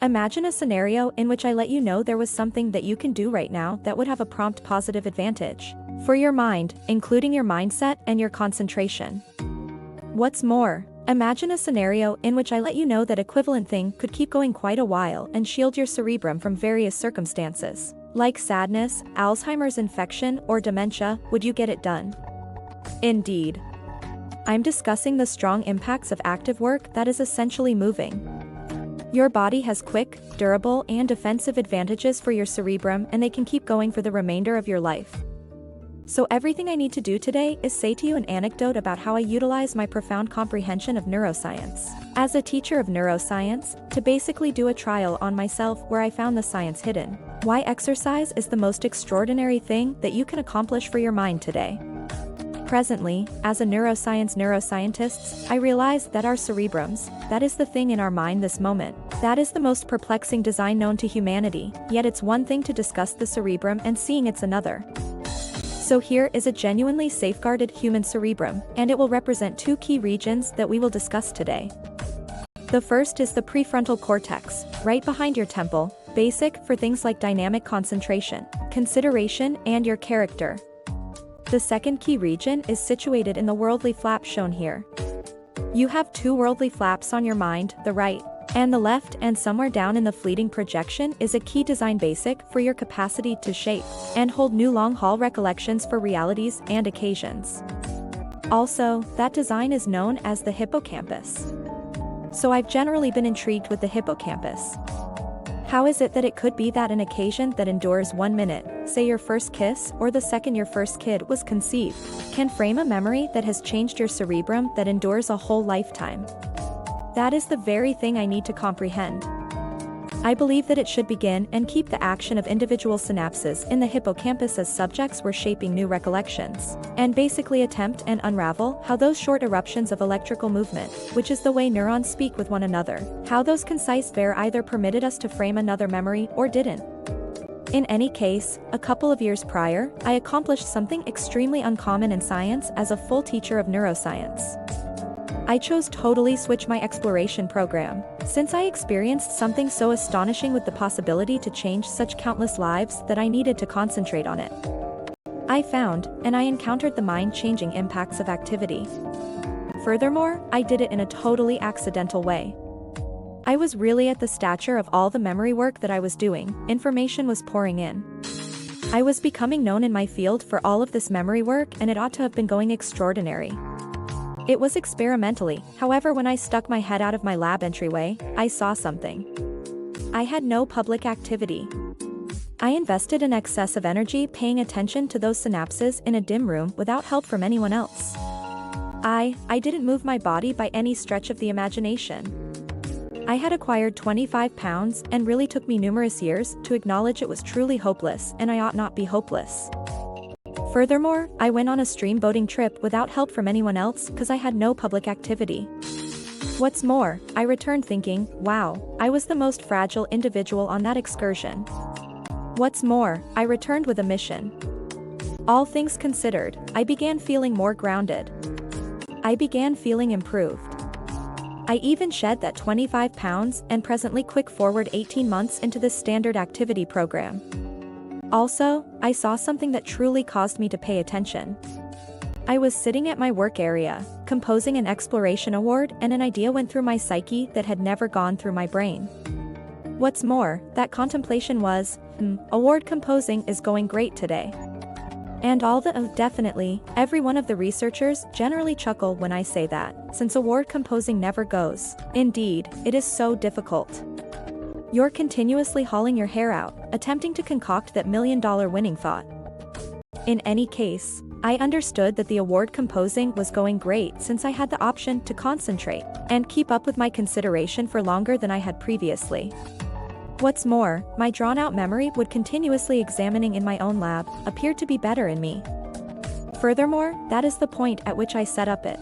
Imagine a scenario in which I let you know there was something that you can do right now that would have a prompt positive advantage for your mind, including your mindset and your concentration. What's more, imagine a scenario in which I let you know that equivalent thing could keep going quite a while and shield your cerebrum from various circumstances, like sadness, Alzheimer's infection, or dementia. Would you get it done? Indeed. I'm discussing the strong impacts of active work that is essentially moving. Your body has quick, durable, and defensive advantages for your cerebrum, and they can keep going for the remainder of your life. So everything I need to do today is say to you an anecdote about how I utilize my profound comprehension of neuroscience as a teacher of neuroscience to basically do a trial on myself where I found the science hidden. Why exercise is the most extraordinary thing that you can accomplish for your mind today. Presently, as a neuroscientist, I realize that our cerebrums, that is the thing in our mind this moment, that is the most perplexing design known to humanity, yet it's one thing to discuss the cerebrum and seeing it's another. So here is a genuinely safeguarded human cerebrum, and it will represent two key regions that we will discuss today. The first is the prefrontal cortex, right behind your temple, basic for things like dynamic concentration, consideration, and your character. The second key region is situated in the worldly flap shown here. You have two worldly flaps on your mind, the right and the left, and somewhere down in the fleeting projection is a key design basic for your capacity to shape and hold new long-haul recollections for realities and occasions. Also, that design is known as the hippocampus. So I've generally been intrigued with the hippocampus. How is it that it could be that an occasion that endures 1 minute, say your first kiss or the second your first kid was conceived, can frame a memory that has changed your cerebrum that endures a whole lifetime? That is the very thing I need to comprehend. I believe that it should begin and keep the action of individual synapses in the hippocampus as subjects were shaping new recollections, and basically attempt and unravel how those short eruptions of electrical movement, which is the way neurons speak with one another, how those concise there either permitted us to frame another memory or didn't. In any case, a couple of years prior, I accomplished something extremely uncommon in science as a full teacher of neuroscience. I chose totally switch my exploration program, since I experienced something so astonishing with the possibility to change such countless lives that I needed to concentrate on it. I found, and I encountered the mind-changing impacts of activity. Furthermore, I did it in a totally accidental way. I was really at the stature of all the memory work that I was doing, information was pouring in. I was becoming known in my field for all of this memory work, and it ought to have been going extraordinary. It was experimentally, however, when I stuck my head out of my lab entryway, I saw something. I had no public activity. I invested an excess of energy paying attention to those synapses in a dim room without help from anyone else. I didn't move my body by any stretch of the imagination. I had acquired 25 pounds and really took me numerous years to acknowledge it was truly hopeless and I ought not be hopeless. Furthermore, I went on a stream boating trip without help from anyone else because I had no public activity. What's more, I returned thinking, wow, I was the most fragile individual on that excursion. What's more, I returned with a mission. All things considered, I began feeling more grounded. I began feeling improved. I even shed that 25 pounds and presently quick forward 18 months into this standard activity program. Also, I saw something that truly caused me to pay attention. I was sitting at my work area, composing an exploration award, and an idea went through my psyche that had never gone through my brain. What's more, that contemplation was, award composing is going great today. And definitely, every one of the researchers generally chuckle when I say that, since award composing never goes. Indeed, it is so difficult. You're continuously hauling your hair out, attempting to concoct that million-dollar winning thought. In any case, I understood that the award composing was going great since I had the option to concentrate and keep up with my consideration for longer than I had previously. What's more, my drawn-out memory would continuously examining in my own lab appeared to be better in me. Furthermore, that is the point at which I set up it.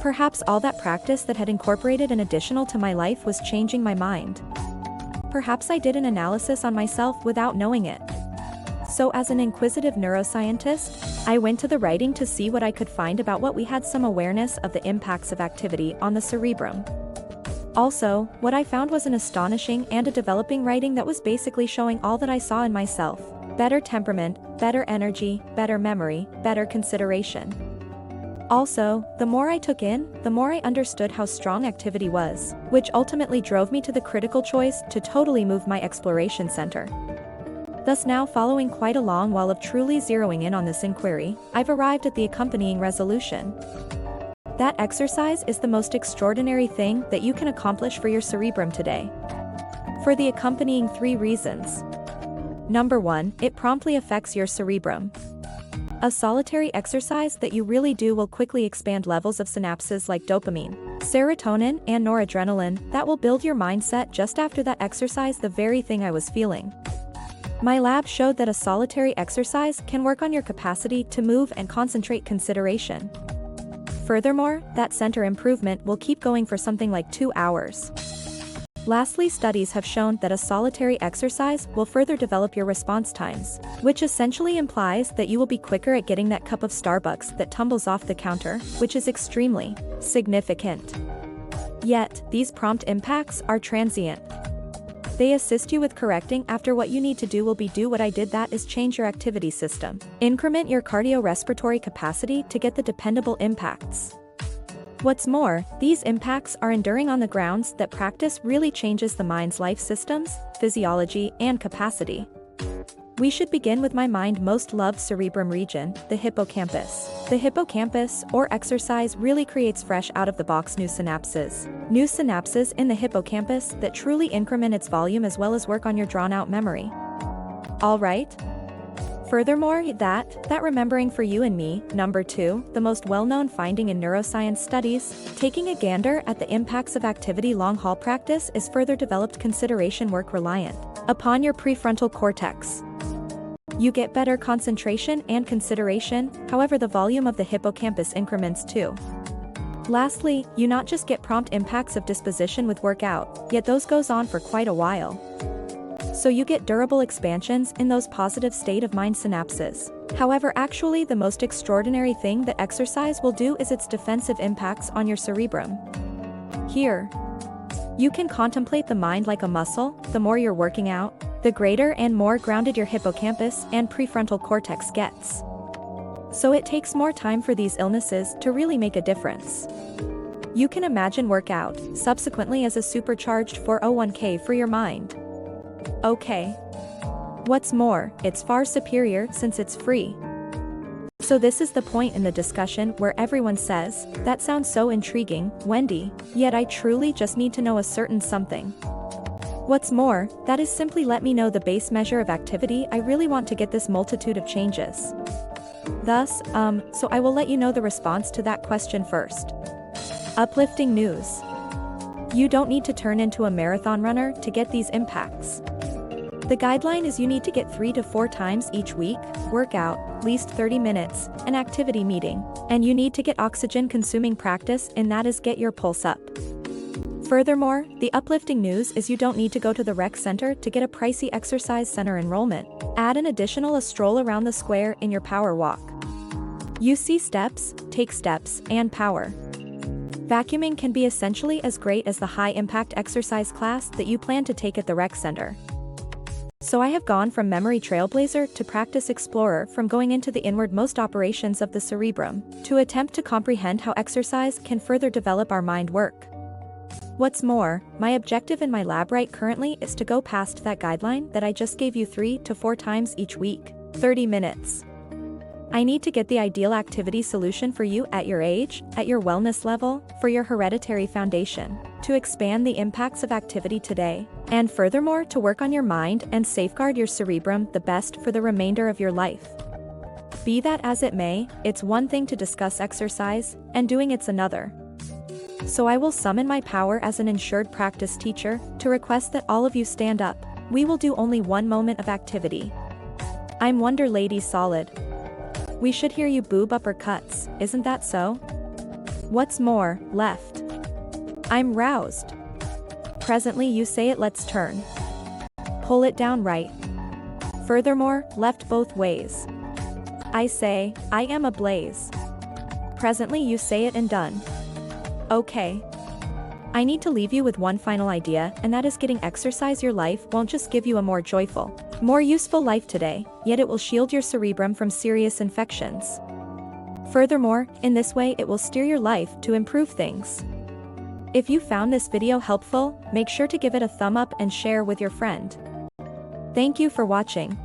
Perhaps all that practice that had incorporated an additional to my life was changing my mind. Perhaps I did an analysis on myself without knowing it. So as an inquisitive neuroscientist, I went to the writing to see what I could find about what we had some awareness of the impacts of activity on the cerebrum. Also, what I found was an astonishing and a developing writing that was basically showing all that I saw in myself. Better temperament, better energy, better memory, better consideration. Also, the more I took in, the more I understood how strong activity was, which ultimately drove me to the critical choice to totally move my exploration center. Thus now, following quite a long while of truly zeroing in on this inquiry, I've arrived at the accompanying resolution. That exercise is the most extraordinary thing that you can accomplish for your cerebrum today. For the accompanying 3 reasons. Number 1, it promptly affects your cerebrum. A solitary exercise that you really do will quickly expand levels of synapses like dopamine, serotonin, and noradrenaline that will build your mindset just after that exercise, the very thing I was feeling. My lab showed that a solitary exercise can work on your capacity to move and concentrate consideration. Furthermore, that center improvement will keep going for something like 2 hours. Lastly, studies have shown that a solitary exercise will further develop your response times, which essentially implies that you will be quicker at getting that cup of Starbucks that tumbles off the counter, which is extremely significant. Yet, these prompt impacts are transient. They assist you with correcting after what you need to do will be do what I did, that is change your activity system. Increment your cardiorespiratory capacity to get the dependable impacts. What's more, these impacts are enduring on the grounds that practice really changes the mind's life systems, physiology, and capacity. We should begin with my mind most loved cerebrum region, the hippocampus. The hippocampus, or exercise, really creates fresh out-of-the-box new synapses. New synapses in the hippocampus that truly increment its volume as well as work on your drawn-out memory. Alright? Furthermore, that remembering for you and me. Number 2, the most well-known finding in neuroscience studies, taking a gander at the impacts of activity long-haul practice is further developed consideration work reliant upon your prefrontal cortex. You get better concentration and consideration, however the volume of the hippocampus increments too. Lastly, you not just get prompt impacts of disposition with workout, yet those goes on for quite a while. So you get durable expansions in those positive state of mind synapses. However, actually the most extraordinary thing that exercise will do is its defensive impacts on your cerebrum. Here, you can contemplate the mind like a muscle. The more you're working out, the greater and more grounded your hippocampus and prefrontal cortex gets. So it takes more time for these illnesses to really make a difference. You can imagine workout subsequently as a supercharged 401k for your mind. Okay. What's more, it's far superior since it's free. So this is the point in the discussion where everyone says, "That sounds so intriguing, Wendy, yet I truly just need to know a certain something." What's more, that is simply let me know the base measure of activity I really want to get this multitude of changes. Thus, so I will let you know the response to that question first. Uplifting news. You don't need to turn into a marathon runner to get these impacts. The guideline is you need to get 3 to 4 times each week, workout, at least 30 minutes, an activity meeting, and you need to get oxygen-consuming practice, and that is get your pulse up. Furthermore, the uplifting news is you don't need to go to the rec center to get a pricey exercise center enrollment. Add an additional a stroll around the square in your power walk. You see steps, take steps, and power. Vacuuming can be essentially as great as the high-impact exercise class that you plan to take at the rec center. So I have gone from memory trailblazer to practice explorer, from going into the inwardmost operations of the cerebrum, to attempt to comprehend how exercise can further develop our mind work. What's more, my objective in my lab right currently is to go past that guideline that I just gave you 3 to 4 times each week, 30 minutes. I need to get the ideal activity solution for you at your age, at your wellness level, for your hereditary foundation, to expand the impacts of activity today, and furthermore to work on your mind and safeguard your cerebrum the best for the remainder of your life. Be that as it may, it's one thing to discuss exercise, and doing it's another. So I will summon my power as an insured practice teacher to request that all of you stand up. We will do only one moment of activity. I'm Wonder Lady Solid. We should hear you boob uppercuts, isn't that so? What's more, left. I'm roused. Presently you say it, let's turn. Pull it down right. Furthermore, left both ways. I say, I am ablaze. Presently you say it and done. Okay. I need to leave you with one final idea, and that is getting exercise your life won't just give you a more joyful, more useful life today, yet it will shield your cerebrum from serious infections. Furthermore, in this way it will steer your life to improve things. If you found this video helpful, make sure to give it a thumb up and share with your friend. Thank you for watching.